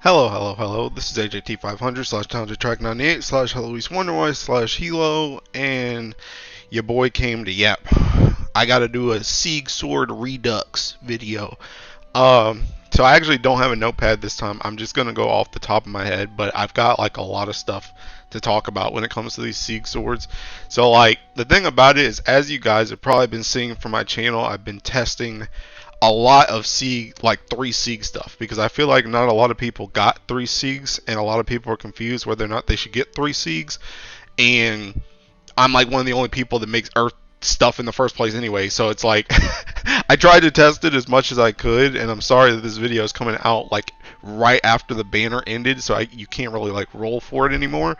Hello. This is AJT500 slash Talented Track 98 slash Heloise Wonderwise slash Hilo, and your boy came to yap. I gotta do a Sieg Sword Redux video. So I actually don't have a notepad this time. I'm just gonna go off the top of my head, but I've got like a lot of stuff to talk about when it comes to these Sieg swords. So like the thing about it is, as you guys have probably been seeing from my channel, I've been testing a lot of Sieg, like 3 Sieg stuff, because I feel like not a lot of people got 3 Siegs, and a lot of people are confused whether or not they should get 3 Siegs, and I'm like one of the only people that makes Earth stuff in the first place anyway, so it's like I tried to test it as much as I could, and I'm sorry that this video is coming out like right after the banner ended, so you can't really like roll for it anymore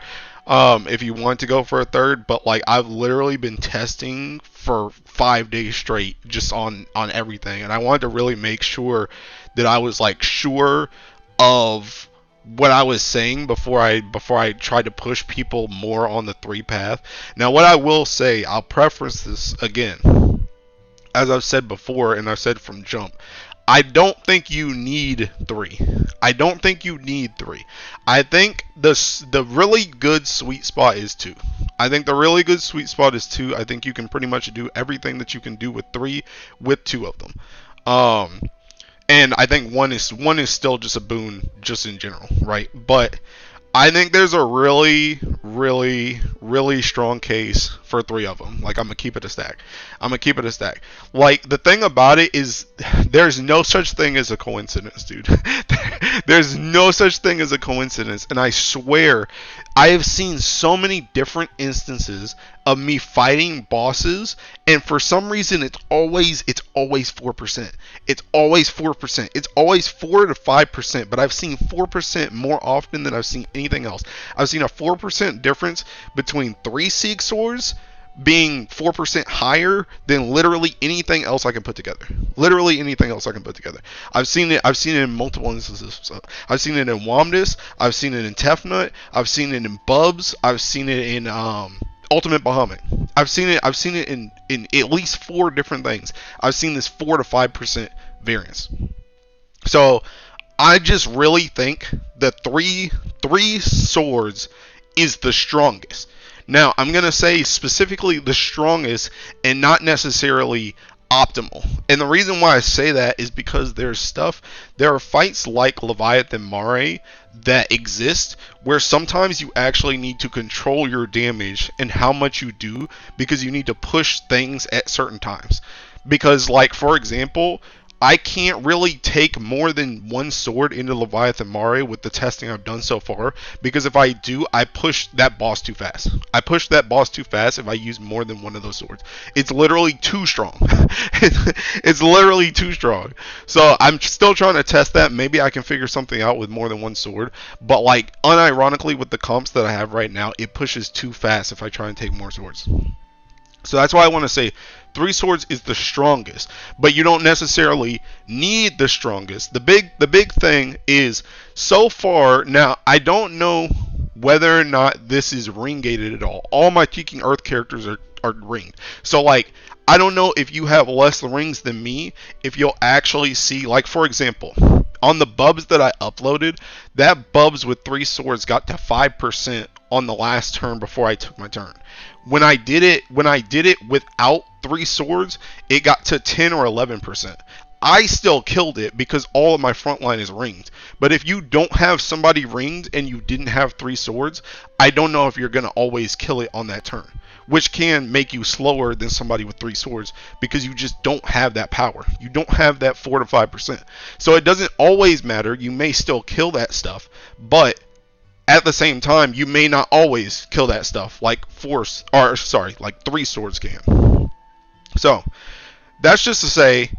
if you want to go for a third. But like I've literally been testing for 5 days straight just on everything, and I wanted to really make sure that I was like sure of what I was saying before I tried to push people more on the 3 path. Now what I will say, I'll preface this again, as I've said before and I've said from jump, I don't think you need 3. I don't think you need 3. I think the really good sweet spot is 2. I think the really good sweet spot is 2. I think you can pretty much do everything that you can do with 3 with 2 of them. And I think one is still just a boon just in general, right? But I think there's a really strong case for 3 of them. Like, I'm gonna keep it a stack. Like, the thing about it is, there's no such thing as a coincidence, dude. There's no such thing as a coincidence, and I swear I have seen so many different instances of me fighting bosses, and for some reason it's always 4%. It's always 4%. It's always 4 to 5%, but I've seen 4% more often than I've seen anything else. I've seen a 4% difference between 3 Sieg swords being 4% higher than literally anything else I can put together. Literally anything else I can put together. I've seen it in multiple instances. So I've seen it in Womdus, I've seen it in Tefnut, I've seen it in Bubs, I've seen it in Ultimate Bahamut. I've seen it in at least 4 different things. I've seen this 4 to 5% variance. So I just really think the three swords is the strongest. Now, I'm going to say specifically the strongest and not necessarily optimal. And the reason why I say that is because there are fights like Leviathan Mare that exist where sometimes you actually need to control your damage and how much you do, because you need to push things at certain times. Because, like, for example, I can't really take more than 1 sword into Leviathan Mare with the testing I've done so far, because if I do, I push that boss too fast. I push that boss too fast if I use more than 1 of those swords. It's literally too strong. It's literally too strong. So I'm still trying to test that. Maybe I can figure something out with more than 1 sword, but like unironically with the comps that I have right now, it pushes too fast if I try and take more swords. So that's why I want to say 3 swords is the strongest, but you don't necessarily need the strongest. The big thing is, so far, now I don't know whether or not this is ring gated at all. All my Peaking Earth characters are ringed. So like, I don't know if you have less rings than me, if you'll actually see, like for example, on the Bubs that I uploaded, that Bubs with 3 swords got to 5% on the last turn before I took my turn. When I did it without 3 swords, it got to 10 or 11%. I still killed it because all of my front line is ringed. But if you don't have somebody ringed and you didn't have 3 swords, I don't know if you're going to always kill it on that turn, which can make you slower than somebody with 3 swords because you just don't have that power. You don't have that 4 to 5%. So it doesn't always matter. You may still kill that stuff, but at the same time, you may not always kill that stuff like 3 swords can. So that's just to say,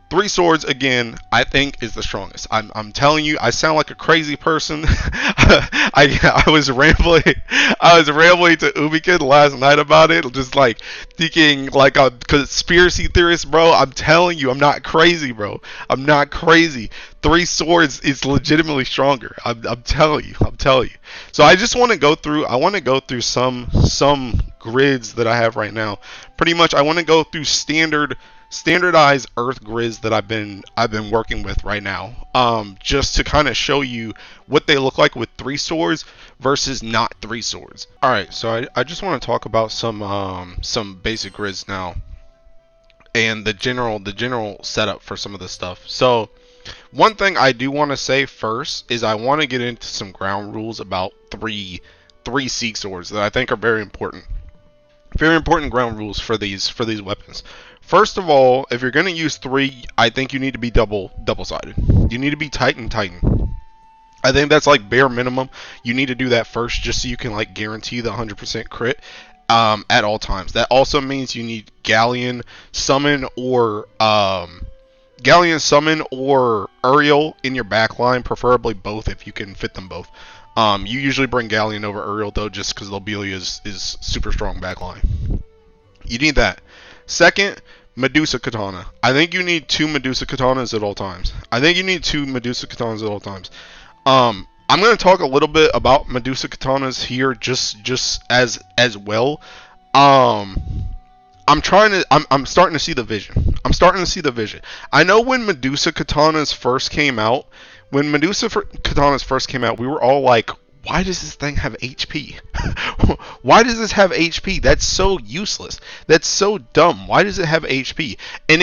3 swords, again, I think is the strongest. I'm telling you, I sound like a crazy person. I was rambling to Ubikid last night about it, just like thinking like a conspiracy theorist, bro. I'm telling you, I'm not crazy, bro. I'm not crazy. 3 swords is legitimately stronger. I'm telling you. So I just want to go through. I want to go through some grids that I have right now. Pretty much, I want to go through standard standardized Earth grids that I've been working with right now, just to kind of show you what they look like with 3 swords versus not 3 swords. All right, so I just want to talk about some basic grids now, and the general setup for some of this stuff. So one thing I do want to say first is I want to get into some ground rules about three Sieg swords that I think are very important. Very important ground rules for these weapons. First of all, if you're going to use 3, I think you need to be double-sided. You need to be Titan. I think that's like bare minimum. You need to do that first just so you can like guarantee the 100% crit at all times. That also means you need Galleon Summon or Uriel in your backline, preferably both if you can fit them both. You usually bring Galleon over Uriel though, just because Lobelia is super strong backline. You need that. Second, Medusa Katana. I think you need 2 Medusa Katanas at all times. I'm going to talk a little bit about Medusa Katanas here just as well. I'm starting to see the vision. I know when Medusa Katanas first came out, we were all like, why does this thing have HP? Why does this have HP? That's so useless. That's so dumb. Why does it have HP? And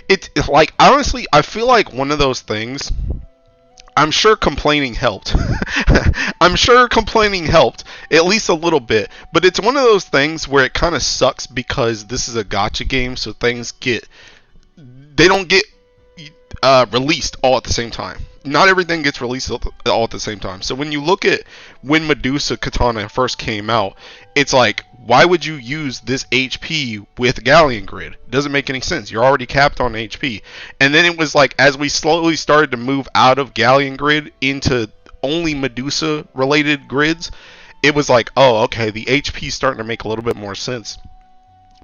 it's like, honestly, I feel like one of those things. I'm sure complaining helped. I'm sure complaining helped, at least a little bit. But it's one of those things where it kind of sucks because this is a gacha game, so they don't get released all at the same time. Not everything gets released all at the same time. So when you look at when Medusa Katana first came out, it's like, why would you use this HP with Galleon Grid? It doesn't make any sense. You're already capped on HP. And then it was like, as we slowly started to move out of Galleon Grid into only Medusa related grids, it was like, oh, okay, the HP is starting to make a little bit more sense,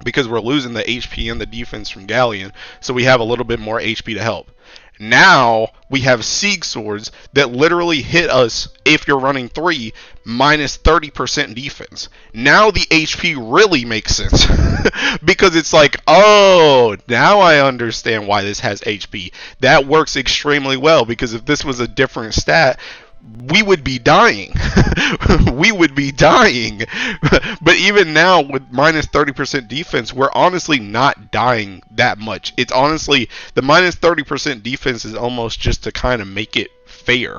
because we're losing the HP and the defense from Galleon, so we have a little bit more HP to help. Now we have Sieg swords that literally hit us, if you're running 3, minus 30% defense. Now the HP really makes sense because it's like, oh, now I understand why this has HP. That works extremely well, because if this was a different stat, we would be dying. We would be dying. But even now, with minus 30% defense, we're honestly not dying that much. It's honestly, the minus 30% defense is almost just to kind of make it fair.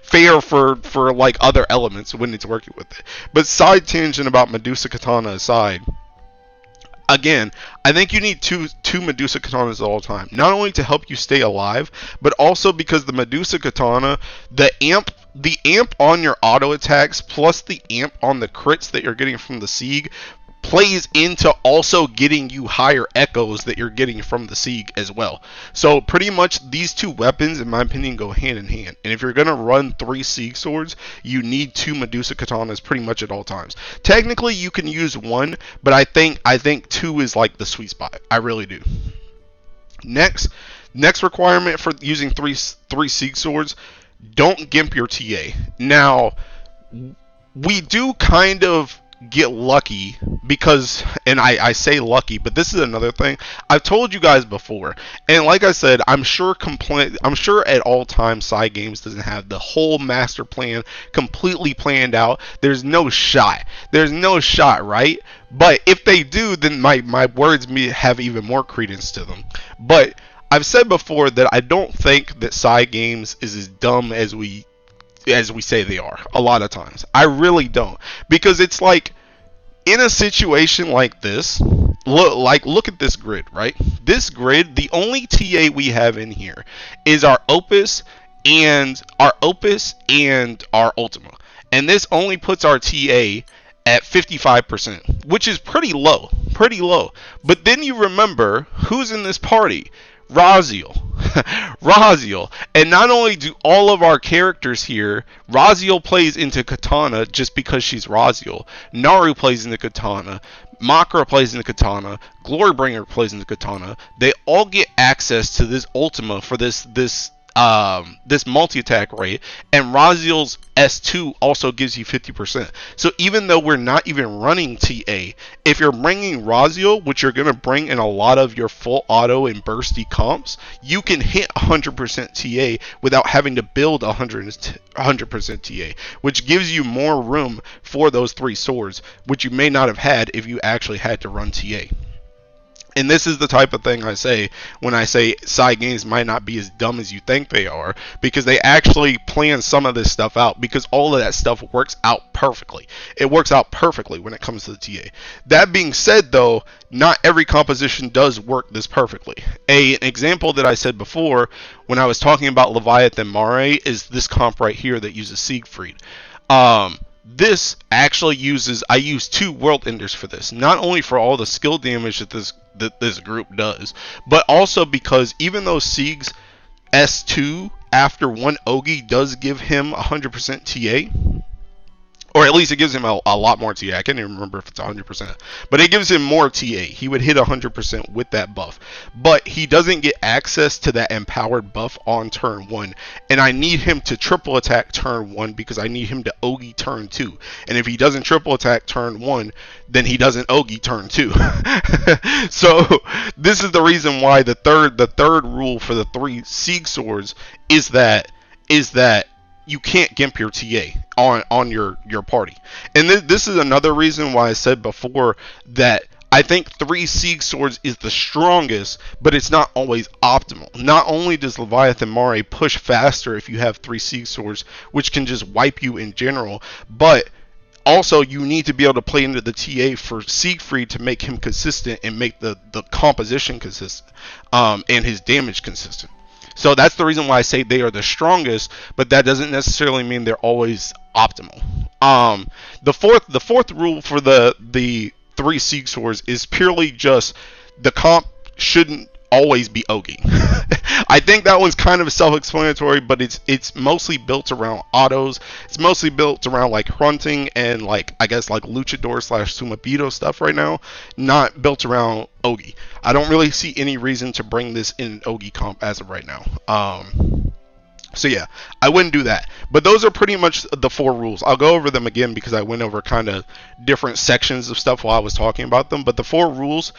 Fair for like other elements when it's working with it. But side tangent about Medusa Katana aside, again, I think you need two Medusa Katanas at all time. Not only to help you stay alive, but also because the Medusa Katana, the amp on your auto attacks plus the amp on the crits that you're getting from the Sieg plays into also getting you higher echoes that you're getting from the Sieg as well. So pretty much these 2 weapons, in my opinion, go hand in hand. And if you're going to run 3 Sieg swords, you need 2 Medusa Katanas pretty much at all times. Technically, you can use 1, but I think 2 is like the sweet spot. I really do. Next requirement for using three Sieg swords, don't gimp your TA. Now, we do kind of get lucky because, and I say lucky, but this is another thing I've told you guys before, and like I said, I'm sure at all times Cygames doesn't have the whole master plan completely planned out. There's no shot, right? But if they do, then my words have even more credence to them. But I've said before that I don't think that Cygames is as dumb as we say they are a lot of times. I really don't, because it's like, in a situation like this, look at this grid, right? This grid, the only TA we have in here is our Opus and our Ultima, and this only puts our TA at 55%, which is pretty low. But then you remember who's in this party. Raziel. And not only do all of our characters here, Raziel plays into Katana just because she's Raziel. Naru plays into Katana. Makara plays into Katana. Glorybringer plays into Katana. They all get access to this Ultima for this this multi-attack rate, and Raziel's S2 also gives you 50%. So even though we're not even running TA, if you're bringing Raziel, which you're going to bring in a lot of your full auto and bursty comps, you can hit 100% TA without having to build 100% TA, which gives you more room for those 3 swords, which you may not have had if you actually had to run TA. And this is the type of thing I say when I say side games might not be as dumb as you think they are, because they actually plan some of this stuff out, because all of that stuff works out perfectly. It works out perfectly when it comes to the TA. That being said, though, not every composition does work this perfectly. An example that I said before when I was talking about Leviathan Mare is this comp right here that uses Siegfried. This actually uses, I use 2 World Enders for this, not only for all the skill damage that this group does, but also because even though Sieg's S2 after 1 Ogi does give him 100% TA, or at least it gives him a lot more TA. I can't even remember if it's 100%. But it gives him more TA. He would hit 100% with that buff. But he doesn't get access to that empowered buff on turn 1. And I need him to triple attack turn 1 because I need him to Ogi turn 2. And if he doesn't triple attack turn 1, then he doesn't Ogi turn 2. So this is the reason why the third rule for the 3 Sieg swords is that you can't gimp your TA on your party. And this is another reason why I said before that I think 3 Sieg swords is the strongest, but it's not always optimal. Not only does Leviathan Mare push faster if you have 3 Sieg swords, which can just wipe you in general, but also you need to be able to play into the TA for Siegfried to make him consistent and make the composition consistent, and his damage consistent. So that's the reason why I say they are the strongest, but that doesn't necessarily mean they're always optimal. The fourth rule for the 3 Sieg swords is purely just the comp shouldn't always be Ogi. I think that one's kind of self-explanatory, but it's mostly built around autos. It's mostly built around like hunting and like I guess like luchador / sumapito stuff right now, not built around Ogi. I don't really see any reason to bring this in Ogi comp as of right now. So yeah, I wouldn't do that. But those are pretty much the 4 rules. I'll go over them again because I went over kind of different sections of stuff while I was talking about them. But the 4 rules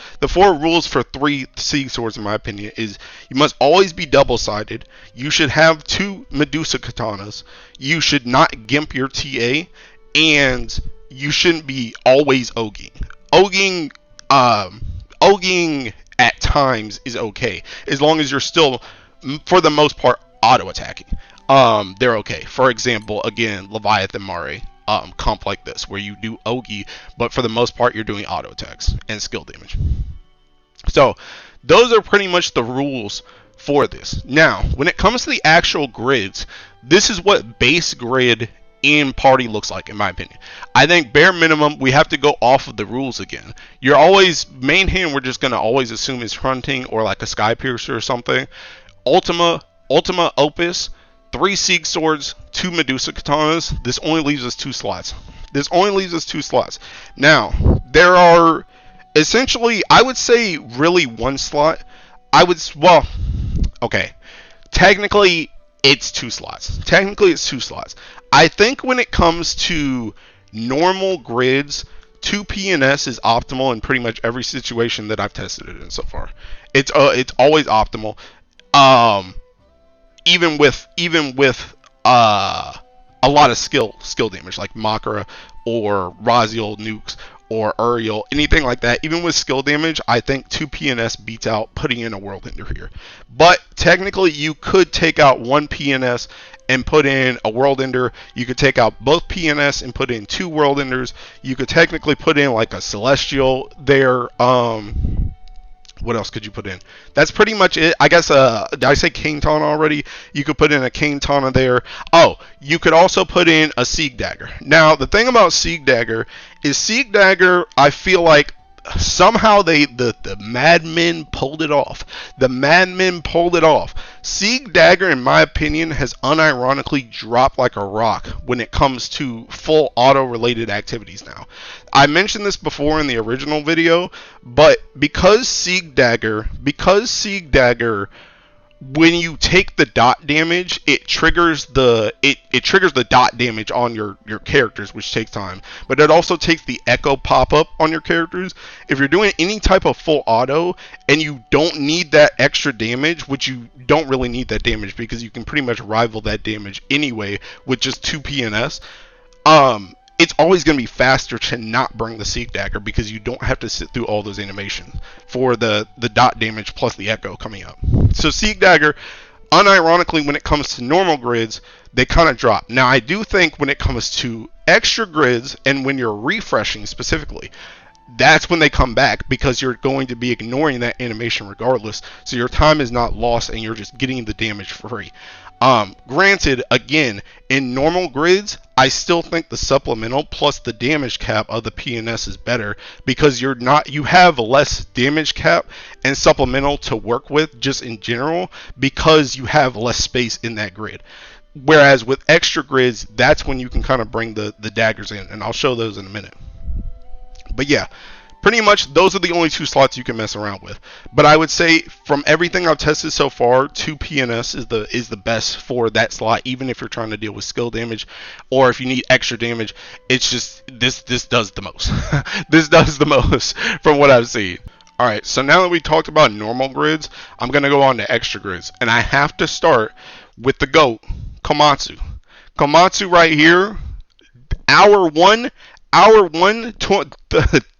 for 3 Sieg swords, in my opinion, is you must always be double-sided. You should have 2 Medusa katanas. You should not gimp your TA, and you shouldn't be always Oging. Oging at times is okay, as long as you're still, for the most part, auto-attacking. They're okay. For example, again, Leviathan Mare, comp like this, where you do Ogi, but for the most part, you're doing auto-attacks and skill damage. So, those are pretty much the rules for this. Now, when it comes to the actual grids, this is what base grid in party looks like, in my opinion. I think bare minimum, we have to go off of the rules again. You're always, main hand, we're just going to always assume is hunting or like a Sky Piercer or something. Ultima Opus, 3 Sieg swords, 2 Medusa katanas. This only leaves us 2 slots. Now, there are essentially, I would say, really 1 slot. Okay. Technically, it's 2 slots. I think when it comes to normal grids, 2 PNS is optimal in pretty much every situation that I've tested it in so far. It's always optimal. Even with a lot of skill damage like Makara or Raziel nukes or Uriel, anything like that, even with skill damage, I think 2 PNS beats out putting in a World Ender here. But technically you could take out 1 PNS and put in a World Ender. You could take out both PNS and put in 2 World Enders. You could technically put in like a Celestial there. What else could you put in? That's pretty much it. I guess, did I say Cane Tana already? You could put in a Cane Tana there. Oh, you could also put in a Sieg Dagger. Now, the thing about Sieg Dagger is Sieg Dagger, I feel like somehow the madmen pulled it off. Sieg Dagger, in my opinion, has unironically dropped like a rock when it comes to full auto-related activities now. I mentioned this before in the original video, but because Sieg Dagger when you take the dot damage, it triggers the it triggers the dot damage on your characters, which takes time. But it also takes the echo pop up on your characters. If you're doing any type of full auto and you don't need that extra damage, which you don't really need that damage because you can pretty much rival that damage anyway with just 2 PNS. It's always going to be faster to not bring the Sieg Dagger because you don't have to sit through all those animations for the dot damage plus the echo coming up. So Sieg Dagger, unironically, when it comes to normal grids, they kind of drop. Now, I do think when it comes to extra grids and when you're refreshing specifically, that's when they come back because you're going to be ignoring that animation regardless. So your time is not lost and you're just getting the damage for free. Granted, again, in normal grids, I still think the supplemental plus the damage cap of the PNS is better because you have less damage cap and supplemental to work with just in general because you have less space in that grid. Whereas with extra grids, that's when you can kind of bring the daggers in, and I'll show those in a minute. But yeah, pretty much those are the only 2 slots you can mess around with. But I would say from everything I've tested so far, 2 PNS is the best for that slot, even if you're trying to deal with skill damage or if you need extra damage. It's just this does the most. This does the most from what I've seen. Alright, so now that we talked about normal grids, I'm going to go on to extra grids. And I have to start with the GOAT, Komatsu. Komatsu right here, hour 1,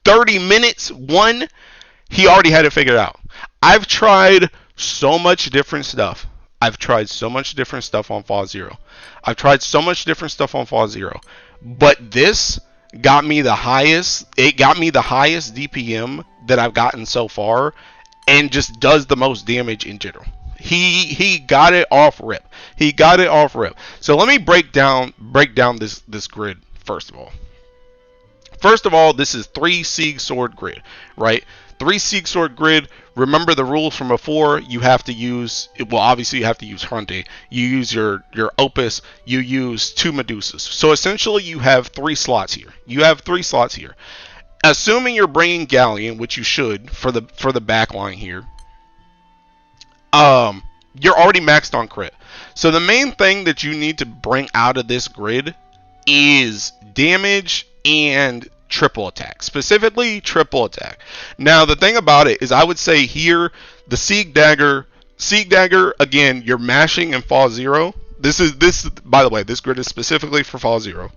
30 minutes, 1, he already had it figured out. I've tried so much different stuff. I've tried so much different stuff on Fall Zero. I've tried so much different stuff on Fall Zero. But this got me the highest. It got me the highest DPM that I've gotten so far, and just does the most damage in general. He got it off rip. He got it off rip. So let me break down this grid first of all. First of all, this is 3 Sieg Sword grid, right? 3 Sieg Sword grid. Remember the rules from before. You have to use, well, obviously you have to use Hunte. You use your Opus. You use 2 Medusas. So essentially you have 3 slots here. Assuming you're bringing Galleon, which you should for the back line here. You're already maxed on crit. So the main thing that you need to bring out of this grid is damage and triple attack, specifically triple attack. Now the thing about it is, I would say here the Sieg Dagger again, you're mashing in Fall Zero. By the way, this grid is specifically for Fall Zero.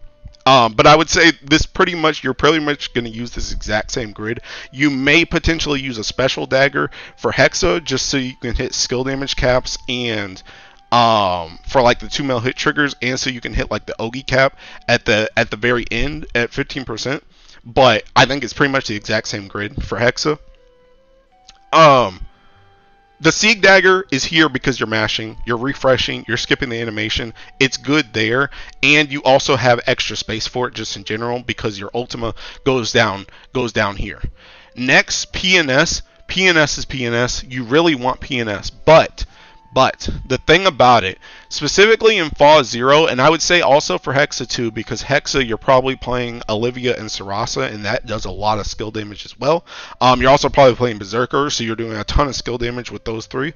But I would say you're pretty much going to use this exact same grid. You may potentially use a special dagger for Hexa just so you can hit skill damage caps and for like the 2 mil hit triggers, and so you can hit like the Ogi cap at the very end at 15%. But I think it's pretty much the exact same grid for Hexa. The Sieg Dagger is here because you're mashing, you're refreshing, you're skipping the animation. It's good there, and you also have extra space for it just in general because your Ultima goes down here. Next, PNS. PNS is PNS. You really want PNS, but the thing about it, specifically in Fall Zero, and I would say also for Hexa too, because Hexa you're probably playing Olivia and Sarasa, and that does a lot of skill damage as well. You're also probably playing Berserker, so you're doing a ton of skill damage with those 3.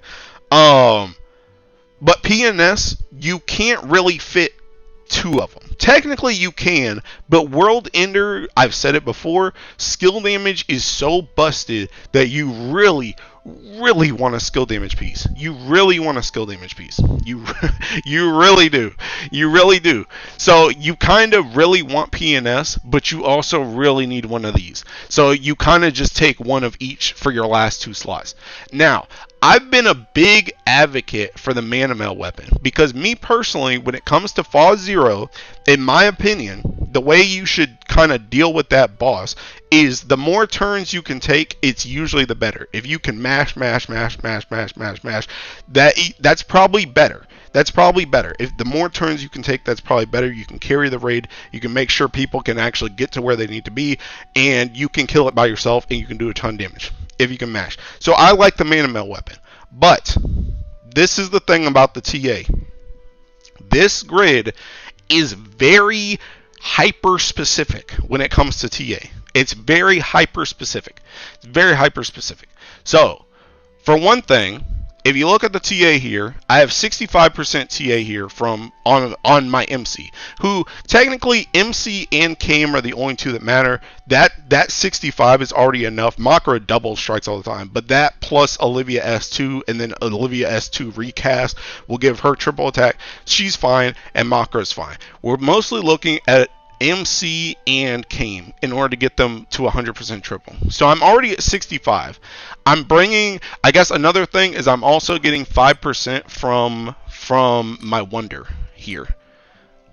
But PNS, you can't really fit 2 of them. Technically you can, but World Ender, I've said it before, skill damage is so busted that you really want a skill damage piece. You really want a skill damage piece. You really do. You really do. So you kind of really want PNS, but you also really need one of these. So you kind of just take one of each for your last 2 slots. Now, I've been a big advocate for the Mana Mail weapon because me personally, when it comes to Fall Zero, in my opinion, the way you should kind of deal with that boss is the more turns you can take, it's usually the better. If you can mash, that's probably better. That's probably better. If the more turns you can take, that's probably better. You can carry the raid. You can make sure people can actually get to where they need to be, and you can kill it by yourself, and you can do a ton of damage if you can mash. So I like the Mana Mail weapon. But this is the thing about the TA. This grid is very hyper specific when it comes to TA. It's very hyper specific. So, for one thing, if you look at the TA here, I have 65% TA here from on my MC, who technically MC and Kame are the only two that matter. That 65 is already enough. Makra double strikes all the time, but that plus Olivia S2 and then Olivia S2 recast will give her triple attack. She's fine, and Makra is fine. We're mostly looking at MC and Kame in order to get them to 100% triple. So I'm already at 65. I'm bringing, I guess another thing is I'm also getting 5% from my Wonder here.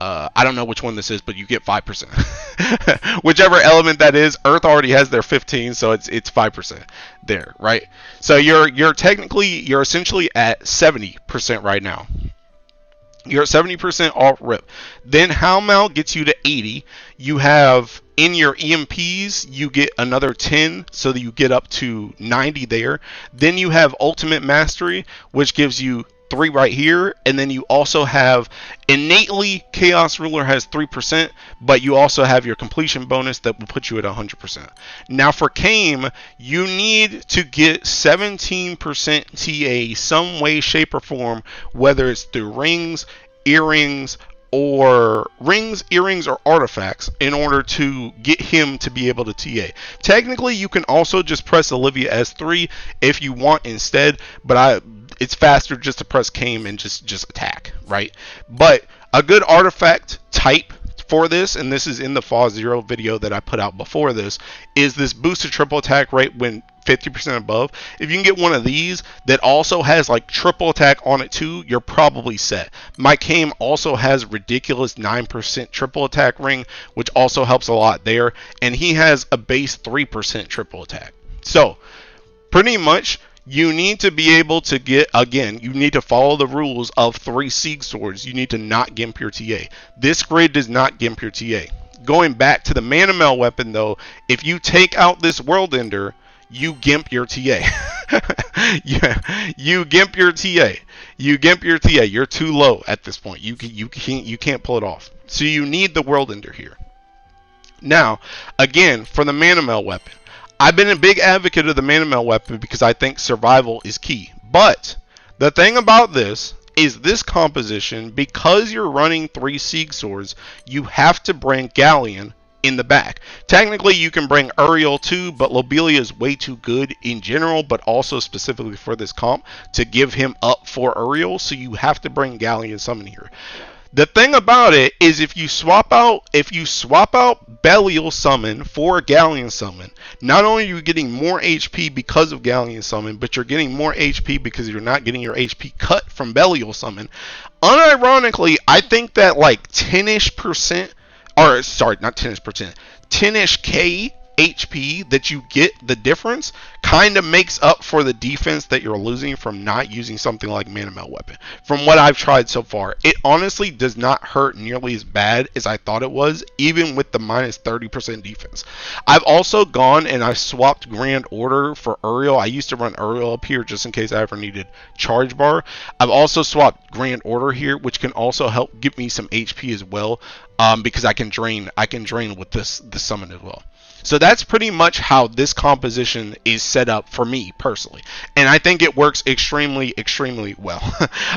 I don't know which one this is, but you get 5%. Whichever element that is, Earth already has their 15, so it's 5% there, right? So you're essentially at 70% right now. You're at 70% off rip. Then Howmal gets you to 80. You have in your EMPs, you get another 10, so that you get up to 90 there. Then you have Ultimate Mastery, which gives you 3 right here, and then you also have innately Chaos Ruler has 3%, but you also have your completion bonus that will put you at 100%. Now for Kame, you need to get 17% TA some way, shape, or form, whether it's through rings, earrings, or artifacts in order to get him to be able to TA. Technically, you can also just press Olivia S3 if you want instead, but it's faster just to press Kame and just attack, right? But a good artifact type for this, and this is in the Fall Zero video that I put out before this, is this boosted triple attack rate when 50% above. If you can get one of these that also has like triple attack on it too, you're probably set. My Kame also has ridiculous 9% triple attack ring, which also helps a lot there, and he has a base 3% triple attack. So pretty much you need to be able to get, again, you need to follow the rules of 3 Sieg swords. You need to not gimp your TA. This grid does not gimp your TA. Going back to the Mana Mel weapon though, if you take out this World Ender, you gimp your TA. You gimp your TA. You gimp your TA. You're too low at this point. You can't pull it off. So you need the World Ender here. Now, again, for the Mana Mel weapon, I've been a big advocate of the Mana Mel weapon because I think survival is key. But the thing about this is this composition, because you're running 3 Sieg swords, you have to bring Galleon in the back. Technically, you can bring Uriel too, but Lobelia is way too good in general, but also specifically for this comp to give him up for Uriel, so you have to bring Galleon Summon here. The thing about it is if you swap out Belial Summon for Galleon Summon, not only are you getting more HP because of Galleon Summon, but you're getting more HP because you're not getting your HP cut from Belial Summon. Unironically, I think that like 10-ish%, or sorry, not 10-ish%, 10-ish K HP that you get, the difference kind of makes up for the defense that you're losing from not using something like Mana Mel weapon. From what I've tried so far, it honestly does not hurt nearly as bad as I thought it was, even with the minus 30% defense. I've also gone and I swapped Grand Order for Uriel. I used to run Uriel up here just in case I ever needed charge bar. I've also swapped Grand Order here, which can also help give me some HP as well, because I can drain with this summon as well. So that's pretty much how this composition is set up for me personally. And I think it works extremely, extremely well.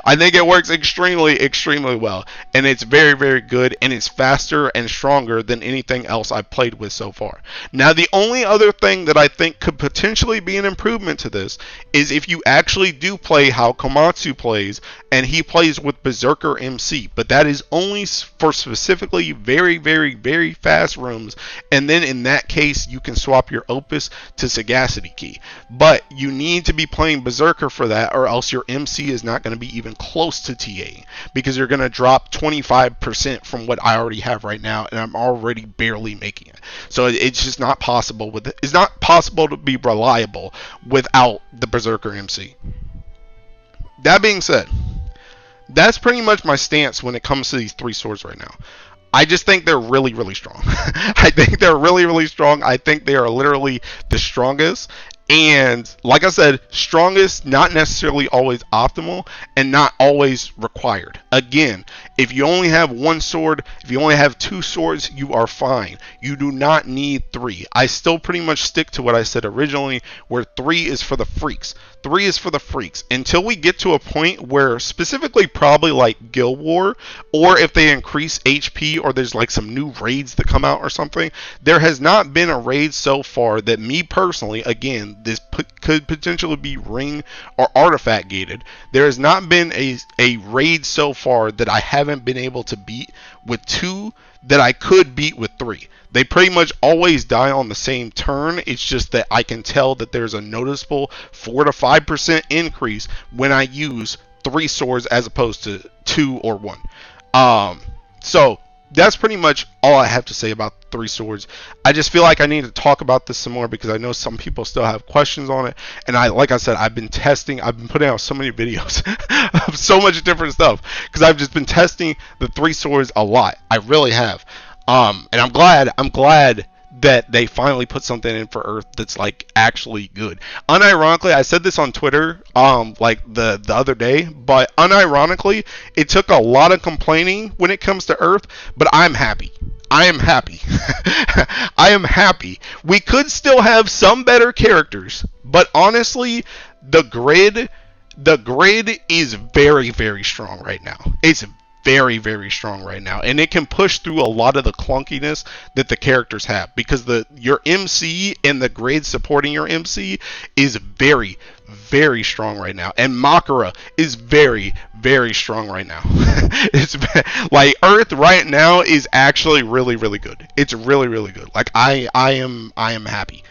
I think it works extremely, extremely well. And it's very, very good. And it's faster and stronger than anything else I've played with so far. Now, the only other thing that I think could potentially be an improvement to this is if you actually do play how Komatsu plays, and he plays with Berserker MC. But that is only for specifically very, very, very fast rooms. And then in that case, you can swap your Opus to Sagacity Key. But you need to be playing Berserker for that, or else your MC is not going to be even close to TA, because you're going to drop 25% from what I already have right now, and I'm already barely making it. So it's just not possible it's not possible to be reliable without the Berserker MC. That being said, that's pretty much my stance when it comes to these 3 swords right now. I just think they're really, really strong. I think they're really, really strong. I think they are literally the strongest. And like I said, strongest, not necessarily always optimal, and not always required. Again, if you only have 1 sword, if you only have 2 swords, you are fine. You do not need 3. I still pretty much stick to what I said originally, where 3 is for the freaks. 3 is for the freaks. Until we get to a point where, specifically probably like Guild War, or if they increase HP, or there's like some new raids that come out or something, there has not been a raid so far that me personally, again, this could potentially be ring or artifact gated. There has not been a raid so far that I haven't been able to beat with 2 that I could beat with 3. They pretty much always die on the same turn. It's just that I can tell that there's a noticeable 4 to 5% increase when I use 3 swords as opposed to 2 or 1. So that's pretty much all I have to say about 3 swords. I just feel like I need to talk about this some more because I know some people still have questions on it. And like I said, I've been putting out so many videos of so much different stuff because I've just been testing the 3 swords a lot. I really have. And I'm glad that they finally put something in for Earth that's like actually good. Unironically, I said this on Twitter like the other day, but unironically, it took a lot of complaining when it comes to Earth, but I'm happy. I am happy. I am happy. We could still have some better characters, but honestly, the grid is very, very strong right now. It's very, very strong right now, and it can push through a lot of the clunkiness that the characters have because your MC and the grid supporting your MC is very, very strong right now, and Makara is very, very strong right now. It's like Earth right now is actually really, really good. It's really, really good. Like I am happy.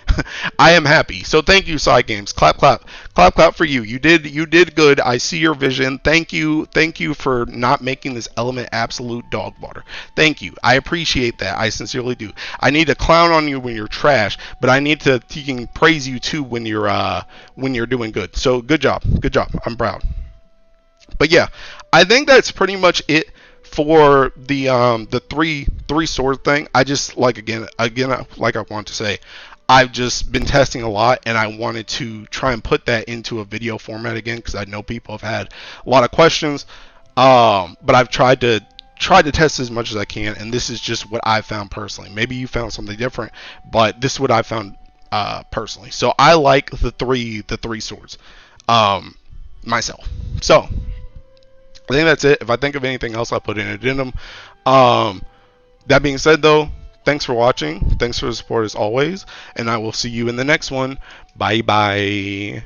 I am happy. So thank you, Side Games. Clap, clap, clap, clap for you. You did good. I see your vision. Thank you for not making this element absolute dog water. Thank you. I appreciate that. I sincerely do. I need to clown on you when you're trash, but I need to praise you too when you're doing good. So good job. Good job. I'm proud. But yeah, I think that's pretty much it for the three sword thing. I just again like I want to say, I've just been testing a lot, and I wanted to try and put that into a video format again because I know people have had a lot of questions. But I've tried to test as much as I can, and this is just what I found personally. Maybe you found something different, but this is what I found personally. So I like the three swords myself. So I think that's it. If I think of anything else, I'll put in an addendum. That being said, though, thanks for watching. Thanks for the support as always, and I will see you in the next one. Bye bye.